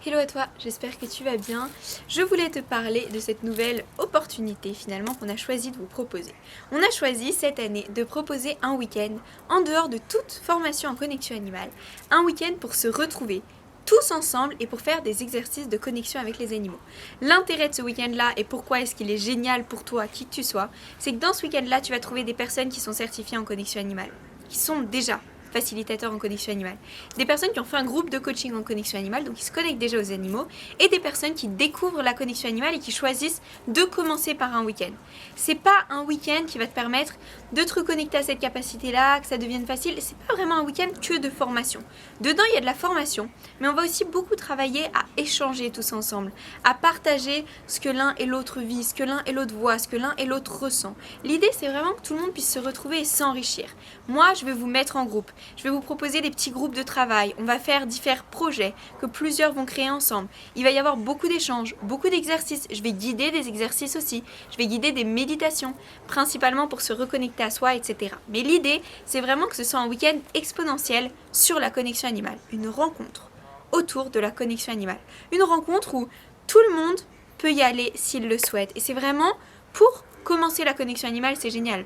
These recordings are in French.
Hello à toi, j'espère que tu vas bien. Je voulais te parler de cette nouvelle opportunité finalement qu'on a choisi de vous proposer. On a choisi cette année de proposer un week-end en dehors de toute formation en connexion animale. Un week-end pour se retrouver tous ensemble et pour faire des exercices de connexion avec les animaux. L'intérêt de ce week-end-là et pourquoi est-ce qu'il est génial pour toi, qui que tu sois, c'est que dans ce week-end-là, tu vas trouver des personnes qui sont certifiées en connexion animale, qui sont déjà facilitateurs en connexion animale, des personnes qui ont fait un groupe de coaching en connexion animale, donc qui se connectent déjà aux animaux, et des personnes qui découvrent la connexion animale et qui choisissent de commencer par un week-end. C'est pas un week-end qui va te permettre de te reconnecter à cette capacité-là, que ça devienne facile, c'est pas vraiment un week-end que de formation. Dedans, il y a de la formation, mais on va aussi beaucoup travailler à échanger tous ensemble, à partager ce que l'un et l'autre vit, ce que l'un et l'autre voit, ce que l'un et l'autre ressent. L'idée, c'est vraiment que tout le monde puisse se retrouver et s'enrichir. Moi, je vais vous mettre en groupe. Je vais vous proposer des petits groupes de travail. On va faire différents projets que plusieurs vont créer ensemble. Il va y avoir beaucoup d'échanges, beaucoup d'exercices. Je vais guider des exercices aussi. Je vais guider des méditations, principalement pour se reconnecter à soi, etc. Mais l'idée, c'est vraiment que ce soit un week-end exponentiel sur la connexion animale. Une rencontre autour de la connexion animale. Une rencontre où tout le monde peut y aller s'il le souhaite. Et c'est vraiment pour commencer la connexion animale, c'est génial.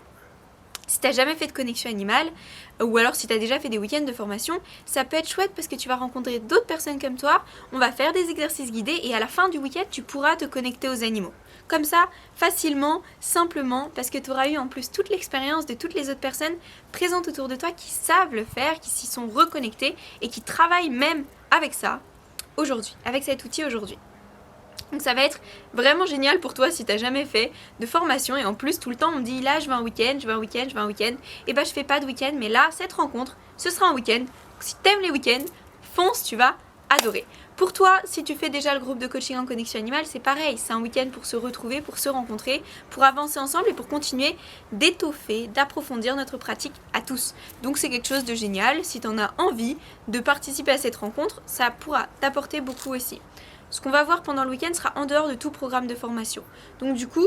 Si tu n'as jamais fait de connexion animale, ou alors si tu as déjà fait des week-ends de formation, ça peut être chouette parce que tu vas rencontrer d'autres personnes comme toi, on va faire des exercices guidés et à la fin du week-end, tu pourras te connecter aux animaux. Comme ça, facilement, simplement, parce que tu auras eu en plus toute l'expérience de toutes les autres personnes présentes autour de toi qui savent le faire, qui s'y sont reconnectées et qui travaillent même avec ça aujourd'hui, avec cet outil aujourd'hui. Donc ça va être vraiment génial pour toi si tu n'as jamais fait de formation et en plus tout le temps on me dit là je veux un week-end, je veux un week-end, je veux un week-end. Et bah je fais pas de week-end mais là cette rencontre ce sera un week-end. Donc, si tu aimes les week-ends, fonce, tu vas adorer. Pour toi, si tu fais déjà le groupe de coaching en connexion animale, c'est pareil, c'est un week-end pour se retrouver, pour se rencontrer, pour avancer ensemble et pour continuer d'étoffer, d'approfondir notre pratique à tous. Donc c'est quelque chose de génial, si tu en as envie de participer à cette rencontre, ça pourra t'apporter beaucoup aussi. Ce qu'on va voir pendant le week-end sera en dehors de tout programme de formation. Donc du coup,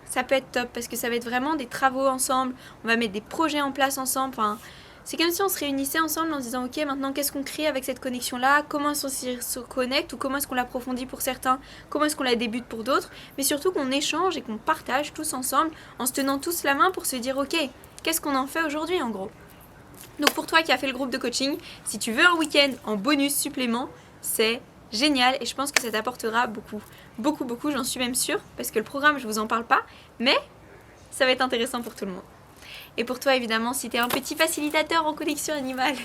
ça peut être top parce que ça va être vraiment des travaux ensemble, on va mettre des projets en place ensemble. Enfin, c'est comme si on se réunissait ensemble en se disant ok, maintenant qu'est-ce qu'on crée avec cette connexion-là, comment est-ce qu'on se connecte ou comment est-ce qu'on l'approfondit pour certains, comment est-ce qu'on la débute pour d'autres, mais surtout qu'on échange et qu'on partage tous ensemble en se tenant tous la main pour se dire ok, qu'est-ce qu'on en fait aujourd'hui en gros. Donc pour toi qui as fait le groupe de coaching, si tu veux un week-end en bonus supplément, c'est génial et je pense que ça t'apportera beaucoup, j'en suis même sûre parce que le programme je vous en parle pas mais ça va être intéressant pour tout le monde. Et pour toi évidemment si t'es un petit facilitateur en connexion animale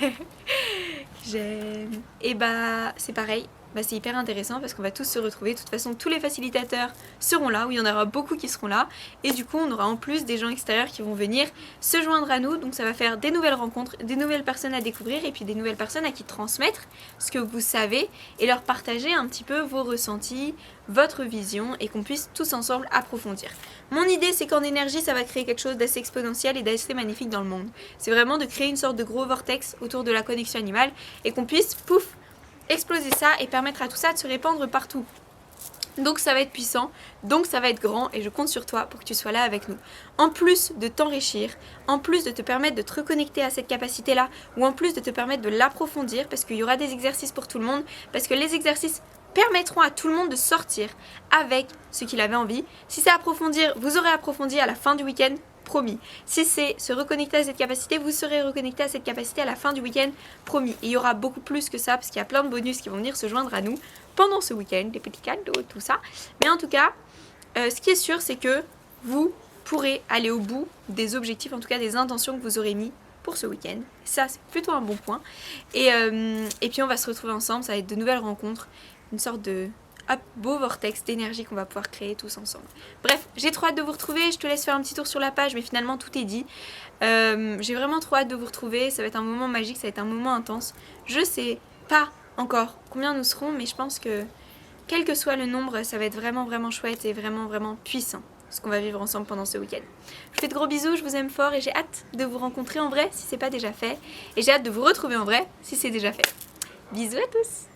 j'aime, et bah c'est pareil, bah c'est hyper intéressant parce qu'on va tous se retrouver. De toute façon tous les facilitateurs seront là, ou il y en aura beaucoup qui seront là et du coup on aura en plus des gens extérieurs qui vont venir se joindre à nous, donc ça va faire des nouvelles rencontres, des nouvelles personnes à découvrir et puis des nouvelles personnes à qui transmettre ce que vous savez et leur partager un petit peu vos ressentis, votre vision et qu'on puisse tous ensemble approfondir. Mon idée c'est qu'en énergie ça va créer quelque chose d'assez exponentiel et d'assez magnifique dans le monde. C'est vraiment de créer une sorte de gros vortex autour de la connexion animale et qu'on puisse, pouf, exploser ça et permettre à tout ça de se répandre partout. Donc ça va être puissant, donc ça va être grand et je compte sur toi pour que tu sois là avec nous. En plus de t'enrichir, en plus de te permettre de te reconnecter à cette capacité-là ou en plus de te permettre de l'approfondir parce qu'il y aura des exercices pour tout le monde, parce que les exercices permettront à tout le monde de sortir avec ce qu'il avait envie. Si c'est approfondir, vous aurez approfondi à la fin du week-end, promis. Si c'est se reconnecter à cette capacité, vous serez reconnecté à cette capacité à la fin du week-end, promis. Et il y aura beaucoup plus que ça parce qu'il y a plein de bonus qui vont venir se joindre à nous pendant ce week-end, des petits cadeaux, tout ça. Mais en tout cas, ce qui est sûr, c'est que vous pourrez aller au bout des objectifs, en tout cas des intentions que vous aurez mis pour ce week-end. Ça, c'est plutôt un bon point. Et puis on va se retrouver ensemble, ça va être de nouvelles rencontres, une sorte de beau vortex d'énergie qu'on va pouvoir créer tous ensemble. Bref, j'ai trop hâte de vous retrouver, je te laisse faire un petit tour sur la page, mais finalement tout est dit. J'ai vraiment trop hâte de vous retrouver, ça va être un moment magique, ça va être un moment intense. Je sais pas encore combien nous serons, mais je pense que quel que soit le nombre, ça va être vraiment chouette et vraiment puissant ce qu'on va vivre ensemble pendant ce week-end. Je vous fais de gros bisous, je vous aime fort et j'ai hâte de vous rencontrer en vrai si c'est pas déjà fait, et j'ai hâte de vous retrouver en vrai si c'est déjà fait. Bisous à tous!